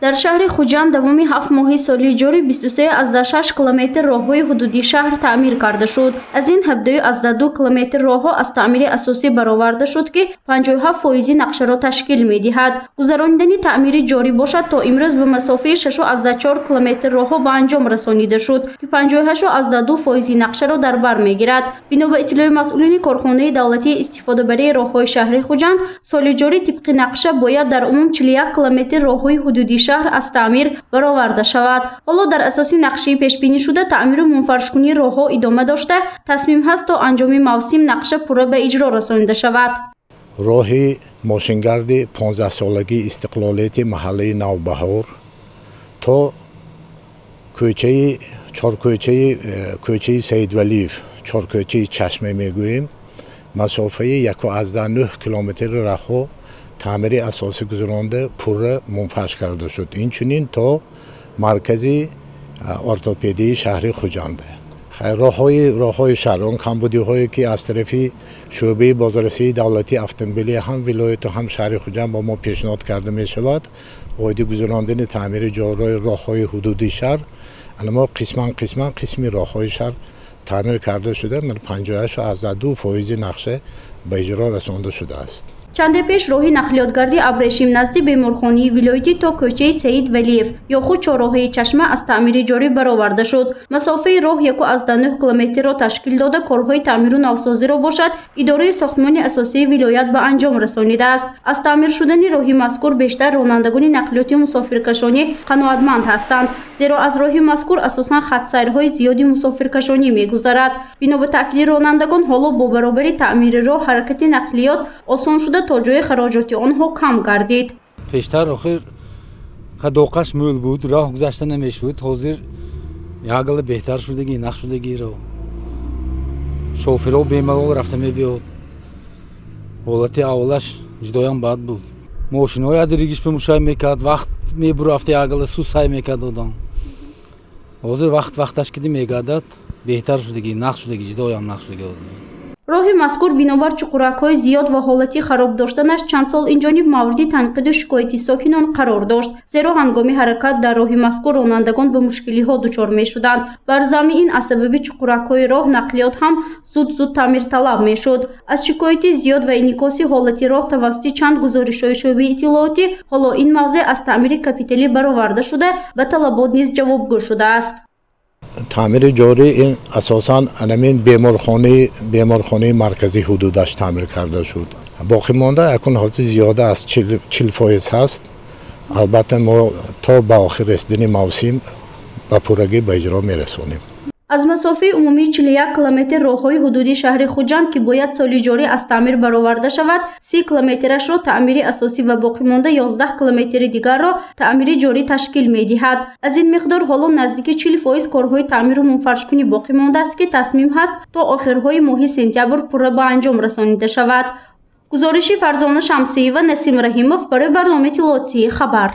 дар шаҳри Хуҷанд давоми 7 моҳи соли ҷори 23.6 километр роҳҳои ҳудуди шаҳр таъмир карда шуд. Аз ин 17.2 километр роҳҳо аз таъмири асосӣ бароварда шуд, ки 57% нақшаро ташкил медиҳад. Гузарондани таъмири ҷорӣ бошад, то имрӯз ба масофаи 6.4 километр роҳҳо ба анҷом расонида шуд, ки 58.2% нақшаро дар бар мегирад. Бино ба иттилои масъулини корхонаи давлатии истифодабарии роҳҳои шаҳри Хуҷанд, соли ҷорӣ тибқи нақша бояд дар умум 41 километр роҳҳои ҳудуди шаҳр аз таъмир бароварда шавад. ҳоло дар асоси нақшаи пешбинишуда таъмиру мунфаршкунии роҳҳо идома дошта, тасмим ҳаст то анҷоми мавсим нақша пурра ба иҷро расонида шавад. роҳи мошингарди 15-солагии истиқлолияти маҳаллаи Навбаҳор то кӯчаи Саидвалиев, чоркӯчаи Чашма мегӯем, масофаи 1.9 километри раҳҳо таъмири асосӣ гузаронда пурра мунфаш карда шуд. Инчунин то маркази ортопедии шаҳри Хуҷанд. роҳҳои шаҳр он камбудиҳое ки аз тарафи шӯъбаи бозоррасии давлатии автомобилии ҳам вилояту ҳам шаҳри Хуҷанд ба мо пешниҳод карда мешавад оиди гузарондани таъмири ҷойҳои роҳҳои ҳудуди шаҳр. мо қисми роҳҳои шаҳр таъмир карда шуда, 58.2% нақша ба иҷро расонда шудааст. чанде пеш роҳи нақлиётгарди Абрешим назди беморхонаи вилоятӣ то кӯчаи Саид Валиев ё худ чорроҳаи Чашма аз таъмири ҷорӣ бароварда шуд. Масофаи роҳ 1.9 километрро ташкил дода, корҳои таъмиру навсозиро бошад, идораи сохтмони асосии вилоят ба анҷом расонидааст. Аз таъмир шудани роҳи мазкур бештар ронандагони нақлиёти мусофиркашонӣ қаноатманд ҳастанд, зеро аз роҳи мазкур асосан хатсайрҳои зиёди мусофиркашонӣ мегузарад. Бино ба таъкиди ронандагон, ҳоло бо баробари таъмири роҳ ҳаракати нақлиёт осон шуда то ҷои хароҷоти онҳо кам гардид. пештар охир қадоқаш мӯл буд, роҳ гузашта намешуд. ҳозир ягала беҳтар шудагӣ, нақ шудагӣ роҳ. шофирҳо бемалол рафта мебиёд. ҳолати аввалаш ҷудоям бад буд. мошинҳои адиригиш пемушай мекард, вақт мебурафта ягала су сай мекард одам. ҳозир вақташ киди мегардад, беҳтар шудагӣ, нақ шудагӣ, ҷудоям нақ шудагӣ. роҳи мазкур бинобар чуқуракҳои зиёд ва ҳолати хароб доштанаш чанд сол инҷониб мавриди танқиду шикояти сокинон қарор дошт, зеро ҳангоми ҳаракат дар роҳи мазкур ронандагон ба мушкилиҳо дучор мешуданд. бар замми ин аз сабаби чуқуракҳои роҳ нақлиёт ҳам зуд таъмирталаб мешуд. аз шикояти зиёд ва инъикоси ҳолати роҳ тавассути чанд гузоришҳои шӯъбаи иттилоотӣ, ҳоло ин мавзеъ аз таъмири капиталӣ бароварда шуда, ба талабот низ ҷавобгӯ шудааст. таъмири ҷорӣ ин асосан анамин беморхонаи марказии ҳудудаш таъмир карда шуд. боқӣ монда якун ҳозир зиёда аз 40% ҳаст. албатта мо то ба охир расидани мавсим ба пуррагӣ ба иҷро мерасонем. аз масофаи умумии 41 километр роҳҳои ҳудуди шаҳри Хуҷанд, ки бояд соли ҷорӣ аз таъмир бароварда шавад, 30 километрашро таъмири асосӣ ва боқимонда 11 километри дигарро таъмири ҷорӣ ташкил медиҳад. аз ин миқдор ҳоло наздики 40% корҳои таъмиру мунфаршкунӣ боқӣ мондааст, ки тасмим ҳаст то охирҳои моҳи сентябр пурра ба анҷом расонида шавад. гузориши Фарзона Шамсиева, Насим Раҳимов барои барномаи Иттилоотии Хабар.